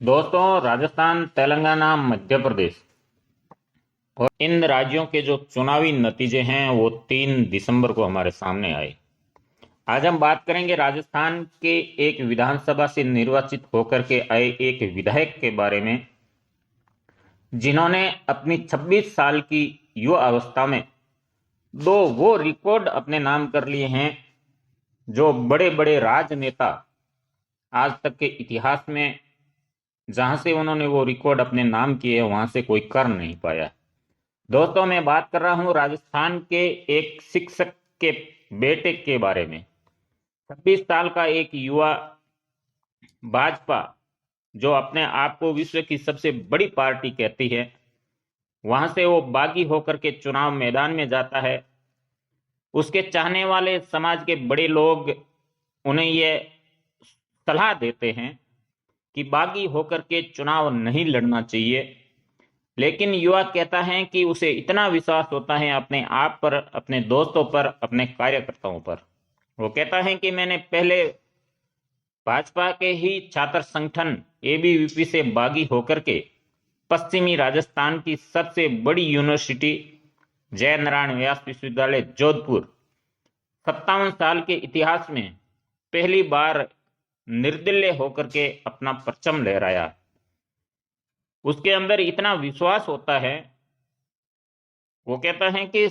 दोस्तों, राजस्थान, तेलंगाना, मध्य प्रदेश और इन राज्यों के जो चुनावी नतीजे हैं वो 3 दिसंबर को हमारे सामने आए। आज हम बात करेंगे राजस्थान के एक विधानसभा से निर्वाचित होकर के आए एक विधायक के बारे में, जिन्होंने अपनी 26 साल की युवा अवस्था में दो वो रिकॉर्ड अपने नाम कर लिए हैं जो बड़े बड़े राजनेता आज तक के इतिहास में जहां से उन्होंने वो रिकॉर्ड अपने नाम किए वहां से कोई कर नहीं पाया। दोस्तों, मैं बात कर रहा हूं राजस्थान के एक शिक्षक के बेटे के बारे में। 26 साल का एक युवा भाजपा, जो अपने आप को विश्व की सबसे बड़ी पार्टी कहती है, वहां से वो बागी होकर के चुनाव मैदान में जाता है। उसके चाहने वाले समाज के बड़े लोग उन्हें ये सलाह देते हैं कि बागी होकर के चुनाव नहीं लड़ना चाहिए, लेकिन युवा कहता है कि उसे इतना विश्वास होता है अपने आप पर, अपने दोस्तों पर, अपने कार्यकर्ताओं पर। वो कहता है कि मैंने पहले भाजपा के ही छात्र संगठन एबीवीपी से बागी होकर के पश्चिमी राजस्थान की सबसे बड़ी यूनिवर्सिटी जयनारायण व्यास विश्वविद्यालय जोधपुर 57 साल के इतिहास में पहली बार निर्दलीय होकर के अपना परचम लहराया। उसके अंदर इतना विश्वास होता है, वो कहता है कि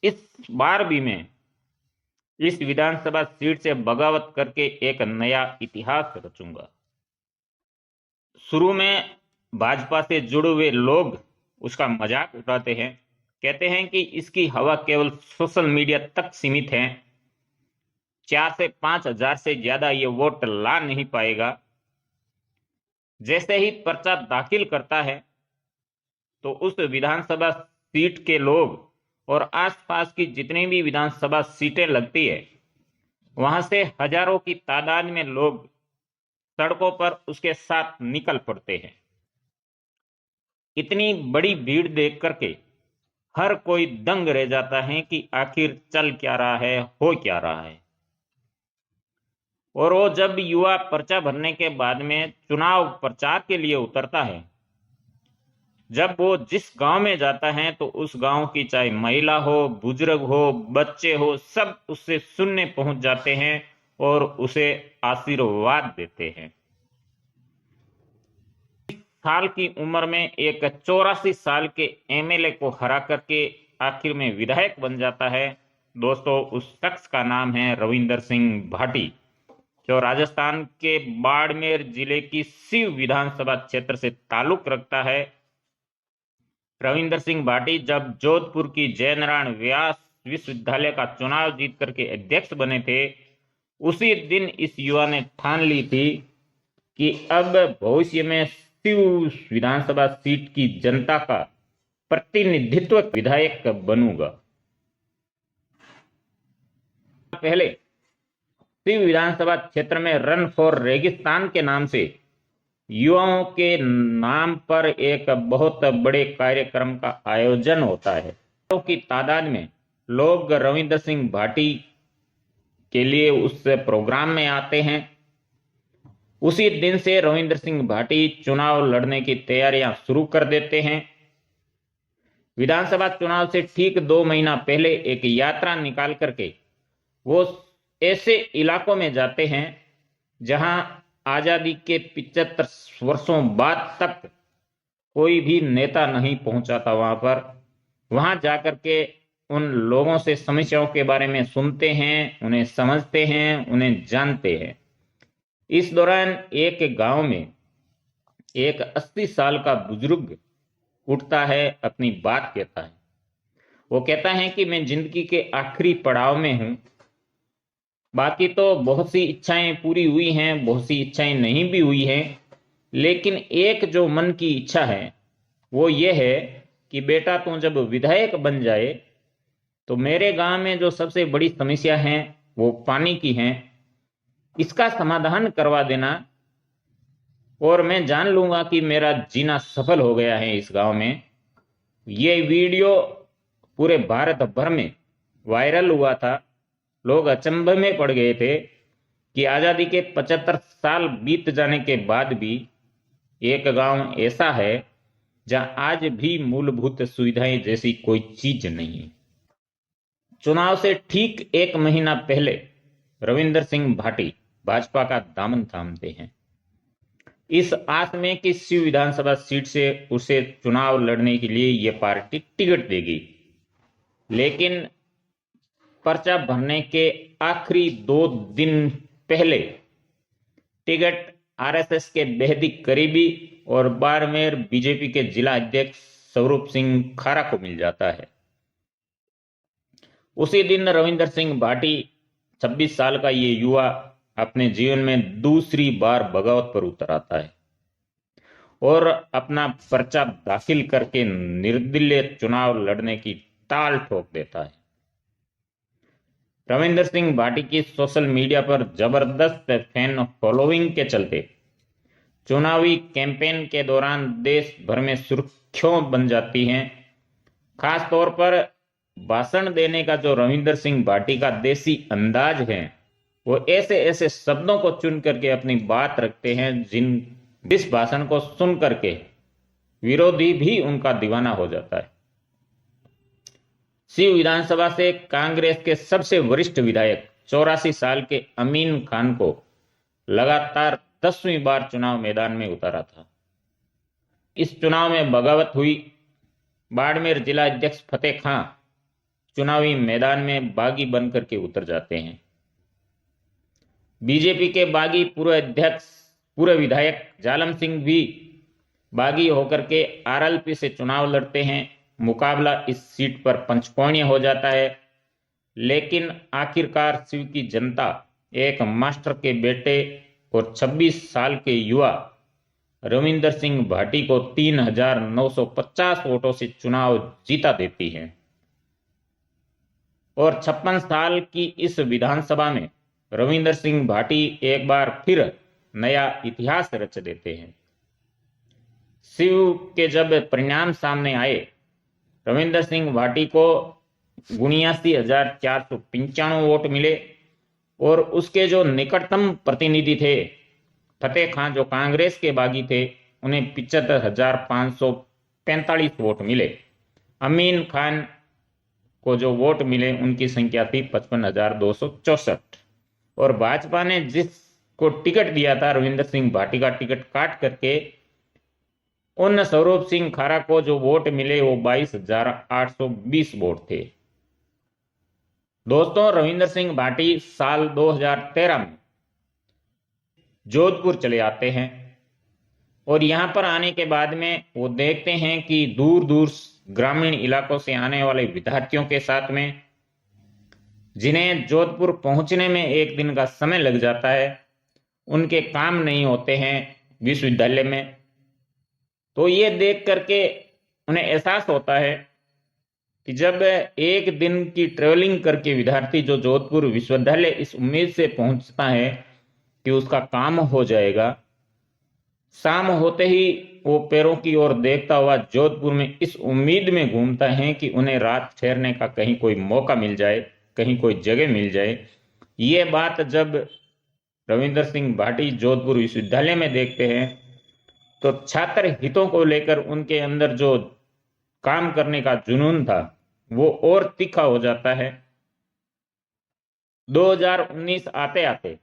इस बार भी मैं इस विधानसभा सीट से बगावत करके एक नया इतिहास रचूंगा। शुरू में भाजपा से जुड़े हुए लोग उसका मजाक उड़ाते हैं, कहते हैं कि इसकी हवा केवल सोशल मीडिया तक सीमित है, 4 से 5 हजार से ज्यादा ये वोट ला नहीं पाएगा। जैसे ही पर्चा दाखिल करता है तो उस विधानसभा सीट के लोग और आसपास की जितनी भी विधानसभा सीटें लगती है, वहां से हजारों की तादाद में लोग सड़कों पर उसके साथ निकल पड़ते हैं। इतनी बड़ी भीड़ देख करके हर कोई दंग रह जाता है कि आखिर चल क्या रहा है, हो क्या रहा है। और वो जब युवा पर्चा भरने के बाद में चुनाव प्रचार के लिए उतरता है, जब वो जिस गांव में जाता है तो उस गांव की चाहे महिला हो, बुजुर्ग हो, बच्चे हो, सब उससे सुनने पहुंच जाते हैं और उसे आशीर्वाद देते हैं। साल की उम्र में एक 84 साल के एमएलए को हरा करके आखिर में विधायक बन जाता है। दोस्तों, उस शख्स का नाम है रविंदर सिंह भाटी, जो राजस्थान के बाड़मेर जिले की सिव विधानसभा क्षेत्र से ताल्लुक रखता है। रविंदर सिंह भाटी जब जोधपुर की जयनारायण व्यास विश्वविद्यालय का चुनाव जीत करके अध्यक्ष बने थे, उसी दिन इस युवा ने ठान ली थी कि अब भविष्य में शिव विधानसभा सीट की जनता का प्रतिनिधित्व विधायक बनूंगा। पहले शिव विधानसभा क्षेत्र में रन फॉर रेगिस्तान के नाम से युवाओं के नाम पर एक बहुत बड़े कार्यक्रम का आयोजन होता है। की तादाद में लोग रविंदर सिंह भाटी के लिए उस प्रोग्राम में आते हैं। उसी दिन से रविंदर सिंह भाटी चुनाव लड़ने की तैयारियां शुरू कर देते हैं। विधानसभा चुनाव से ठीक 2 महीना पहले एक यात्रा निकाल करके वो ऐसे इलाकों में जाते हैं जहां आजादी के 75 वर्षों बाद तक कोई भी नेता नहीं पहुंचा था। वहां जाकर के उन लोगों से समस्याओं के बारे में सुनते हैं, उन्हें समझते हैं, उन्हें जानते हैं। इस दौरान एक गांव में एक 80 साल का बुजुर्ग उठता है, अपनी बात कहता है। वो कहता है कि मैं जिंदगी के आखिरी पड़ाव में हूं, बाकी तो बहुत सी इच्छाएं पूरी हुई हैं, बहुत सी इच्छाएं नहीं भी हुई हैं, लेकिन एक जो मन की इच्छा है वो ये है कि बेटा तू जब विधायक बन जाए तो मेरे गांव में जो सबसे बड़ी समस्या है वो पानी की है, इसका समाधान करवा देना, और मैं जान लूंगा कि मेरा जीना सफल हो गया है इस गांव में। ये वीडियो पूरे भारत भर में वायरल हुआ था। लोग अचंभे में पड़ गए थे कि आजादी के 75 साल बीत जाने के बाद भी एक गांव ऐसा है जहां आज भी मूलभूत सुविधाएं जैसी कोई चीज नहीं है। चुनाव से ठीक एक महीना पहले रविंदर सिंह भाटी भाजपा का दामन थामते हैं, इस आस में कि शिव विधानसभा सीट से उसे चुनाव लड़ने के लिए यह पार्टी टिकट देगी। लेकिन पर्चा भरने के आखिरी 2 दिन पहले टिकट आरएसएस के बेहद ही करीबी और बाड़मेर बीजेपी के जिला अध्यक्ष स्वरूप सिंह खारा को मिल जाता है। उसी दिन रविंदर सिंह भाटी 26 साल का ये युवा अपने जीवन में दूसरी बार बगावत पर उतर आता है और अपना पर्चा दाखिल करके निर्दलीय चुनाव लड़ने की ताल ठोक देता है। रविंदर सिंह भाटी की सोशल मीडिया पर जबरदस्त फैन फॉलोइंग के चलते चुनावी कैंपेन के दौरान देश भर में सुर्खियों बन जाती हैं। खास तौर पर भाषण देने का जो रविंदर सिंह भाटी का देसी अंदाज है, वो ऐसे ऐसे शब्दों को चुन करके अपनी बात रखते हैं जिस भाषण को सुन करके विरोधी भी उनका दीवाना हो जाता है। शिव विधानसभा से कांग्रेस के सबसे वरिष्ठ विधायक 84 साल के अमीन खान को लगातार 10वीं बार चुनाव मैदान में उतारा था। इस चुनाव में बगावत हुई। बाड़मेर जिला अध्यक्ष फतेह खां चुनावी मैदान में बागी बनकर के उतर जाते हैं। बीजेपी के बागी पूर्व विधायक जालम सिंह भी बागी होकर के आरएलपी से चुनाव लड़ते हैं। मुकाबला इस सीट पर पंचकोणीय हो जाता है, लेकिन आखिरकार शिव की जनता एक मास्टर के बेटे और 26 साल के युवा रविंदर सिंह भाटी को 3,950 वोटों से चुनाव जीता देती है और 56 साल की इस विधानसभा में रविंदर सिंह भाटी एक बार फिर नया इतिहास रच देते हैं। शिव के जब परिणाम सामने आए, रविंदर सिंह भाटी को 79,495 वोट मिले और उसके जो निकटतम प्रतिनिधि थे फतेह खां, जो कांग्रेस के बागी थे, उन्हें 75,545 वोट मिले। अमीन खान को जो वोट मिले उनकी संख्या थी 55,264 और भाजपा ने जिसको टिकट दिया था रविंदर सिंह भाटी का टिकट काट करके उन स्वरूप सिंह खारा को जो वोट मिले वो 22,820 वोट थे। दोस्तों, रविंदर सिंह भाटी साल 2013 में जोधपुर चले आते हैं और यहां पर आने के बाद में वो देखते हैं कि दूर दूर ग्रामीण इलाकों से आने वाले विद्यार्थियों के साथ में, जिन्हें जोधपुर पहुंचने में 1 दिन का समय लग जाता है, उनके काम नहीं होते हैं विश्वविद्यालय में, तो ये देख करके उन्हें एहसास होता है कि जब 1 दिन की ट्रेवलिंग करके विद्यार्थी जो जोधपुर विश्वविद्यालय इस उम्मीद से पहुंचता है कि उसका काम हो जाएगा, शाम होते ही वो पैरों की ओर देखता हुआ जोधपुर में इस उम्मीद में घूमता है कि उन्हें रात ठहरने का कहीं कोई मौका मिल जाए, कहीं कोई जगह मिल जाए। ये बात जब रविंदर सिंह भाटी जोधपुर विश्वविद्यालय में देखते हैं तो छात्र हितों को लेकर उनके अंदर जो काम करने का जुनून था वो और तीखा हो जाता है। 2019 आते आते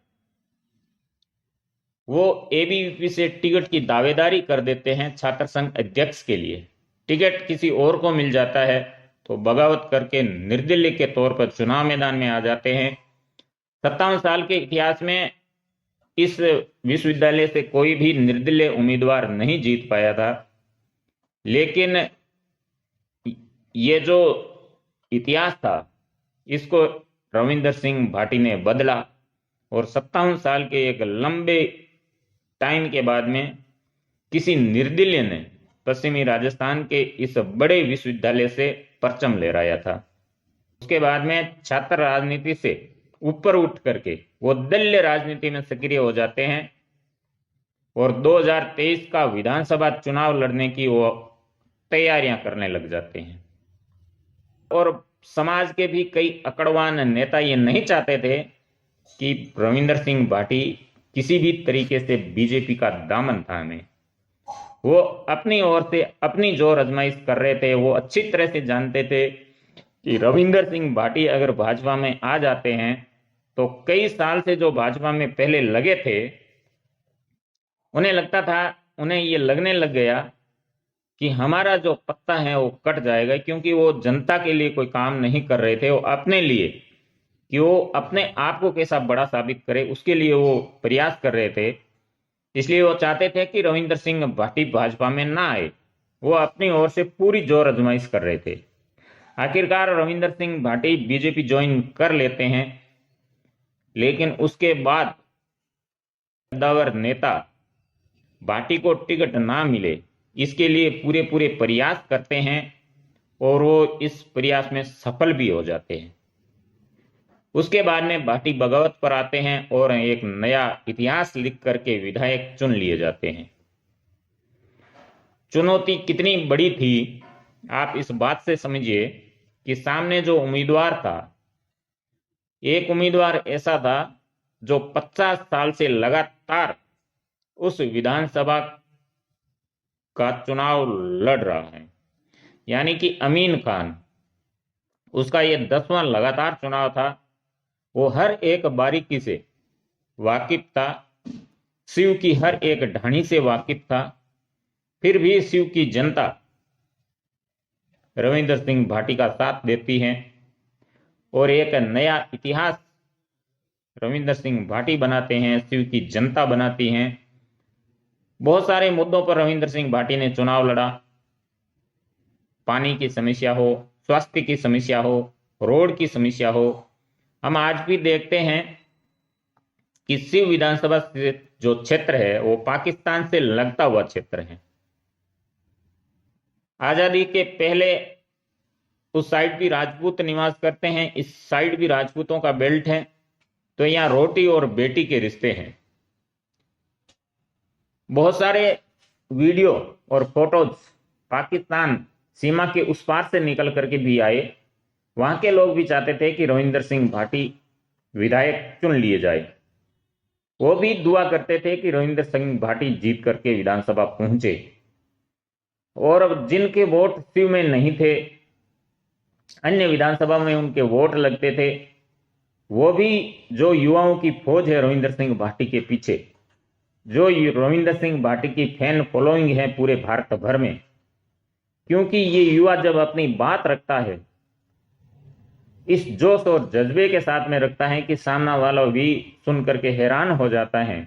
वो एबीवीपी से टिकट की दावेदारी कर देते हैं छात्र संघ अध्यक्ष के लिए। टिकट किसी और को मिल जाता है तो बगावत करके निर्दलीय के तौर पर चुनाव मैदान में आ जाते हैं। 57 साल के इतिहास में इस विश्वविद्यालय से कोई भी निर्दलीय उम्मीदवार नहीं जीत पाया था, लेकिन ये जो इतिहास था इसको रविंदर सिंह भाटी ने बदला और 57 साल के एक लंबे टाइम के बाद में किसी निर्दलीय ने पश्चिमी राजस्थान के इस बड़े विश्वविद्यालय से परचम लहराया था। उसके बाद में छात्र राजनीति से ऊपर उठ करके वो दलीय राजनीति में सक्रिय हो जाते हैं और 2023 का विधानसभा चुनाव लड़ने की वो तैयारियां करने लग जाते हैं। और समाज के भी कई अकड़वान नेता ये नहीं चाहते थे कि रविंदर सिंह भाटी किसी भी तरीके से बीजेपी का दामन थामे, वो अपनी ओर से अपनी जोर आजमाइश कर रहे थे। वो अच्छी तरह से जानते थे कि रविंदर सिंह भाटी अगर भाजपा में आ जाते हैं तो कई साल से जो भाजपा में पहले लगे थे, उन्हें लगता था, उन्हें ये लगने लग गया कि हमारा जो पत्ता है वो कट जाएगा, क्योंकि वो जनता के लिए कोई काम नहीं कर रहे थे। वो अपने लिए, कि वो अपने आप को कैसा बड़ा साबित करे, उसके लिए वो प्रयास कर रहे थे। इसलिए वो चाहते थे कि रविंदर सिंह भाटी भाजपा में ना आए। वो अपनी ओर से पूरी जोर आजमाइश कर रहे थे। आखिरकार रविंदर सिंह भाटी बीजेपी ज्वाइन कर लेते हैं, लेकिन उसके बाद कद्दावर नेता भाटी को टिकट ना मिले, इसके लिए पूरे पूरे प्रयास करते हैं और वो इस प्रयास में सफल भी हो जाते हैं। उसके बाद में भाटी बगावत पर आते हैं और एक नया इतिहास लिख करके विधायक चुन लिए जाते हैं। चुनौती कितनी बड़ी थी आप इस बात से समझिए कि सामने जो उम्मीदवार था, एक उम्मीदवार ऐसा था जो 50 साल से लगातार उस विधानसभा का चुनाव लड़ रहा है, यानी कि अमीन खान। उसका ये 10वां लगातार चुनाव था। वो हर एक बारीकी से वाकिफ था, शिव की हर एक ढाणी से वाकिफ था। फिर भी शिव की जनता रविंदर सिंह भाटी का साथ देती है और एक नया इतिहास रविंदर सिंह भाटी बनाते हैं, शिव की जनता बनाती है। बहुत सारे मुद्दों पर रविंदर सिंह भाटी ने चुनाव लड़ा। पानी की समस्या हो, स्वास्थ्य की समस्या हो, रोड की समस्या हो। हम आज भी देखते हैं कि शिव विधानसभा जो क्षेत्र है वो पाकिस्तान से लगता हुआ क्षेत्र है। आजादी के पहले उस साइड भी राजपूत निवास करते हैं, इस साइड भी राजपूतों का बेल्ट है। तो यहाँ रोटी और बेटी के रिश्ते हैं। बहुत सारे वीडियो और फोटोज पाकिस्तान सीमा के उस पार से निकल करके भी आए। वहां के लोग भी चाहते थे कि रविंदर सिंह भाटी विधायक चुन लिए जाए। वो भी दुआ करते थे कि रविंदर सिंह भाटी जीत करके विधानसभा पहुंचे। और जिनके वोट शिव में नहीं थे, अन्य विधानसभा में उनके वोट लगते थे, वो भी जो युवाओं की फौज है रविंदर सिंह भाटी के पीछे, जो रविंदर सिंह भाटी की फैन फॉलोइंग है पूरे भारत भर में, क्योंकि ये युवा जब अपनी बात रखता है इस जोश और जज्बे के साथ में रखता है कि सामना वाला भी सुन करके हैरान हो जाता है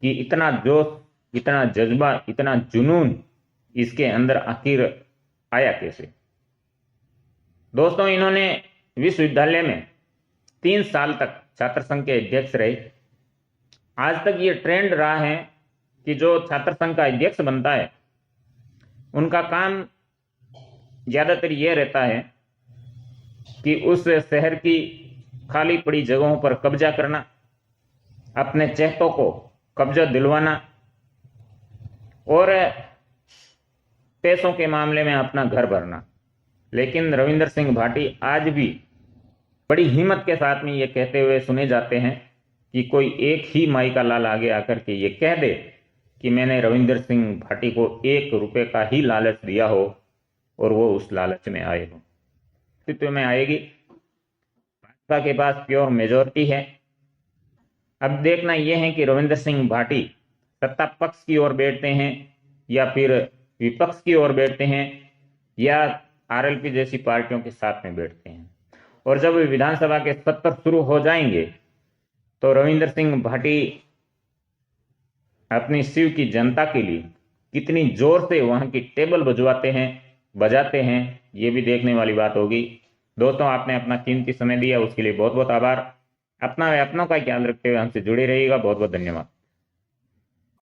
कि इतना जोश, इतना जज्बा, इतना जुनून इसके अंदर आखिर आया कैसे। दोस्तों, इन्होंने विश्वविद्यालय में 3 साल तक छात्र संघ के अध्यक्ष रहे। आज तक ये ट्रेंड रहा है कि जो छात्र संघ का अध्यक्ष बनता है उनका काम ज्यादातर यह रहता है कि उस शहर की खाली पड़ी जगहों पर कब्जा करना, अपने चहेतों को कब्जा दिलवाना और पैसों के मामले में अपना घर भरना। लेकिन रविंदर सिंह भाटी आज भी बड़ी हिम्मत के साथ में ये कहते हुए सुने जाते हैं कि कोई एक ही माई का लाल आगे आकर के ये कह दे कि मैंने रविंदर सिंह भाटी को 1 रुपए का ही लालच दिया हो और वो उस लालच में आए हो। अस्तित्व में आएगी। भाजपा के पास प्योर मेजोरिटी है। अब देखना यह है कि रविंदर सिंह भाटी सत्ता पक्ष की ओर बैठते हैं या फिर विपक्ष की ओर बैठते हैं या आरएलपी जैसी पार्टियों के साथ में बैठते हैं। और जब विधानसभा के सत्र शुरू हो जाएंगे तो रविंदर सिंह भाटी अपनी शिव की जनता के लिए कितनी जोर से वहां की टेबल बजाते हैं, ये भी देखने वाली बात होगी। दोस्तों, आपने अपना कीमती समय दिया, उसके लिए बहुत बहुत आभार। अपना व अपनों का ख्याल रखते हुए हमसे जुड़े रहिएगा। बहुत बहुत धन्यवाद।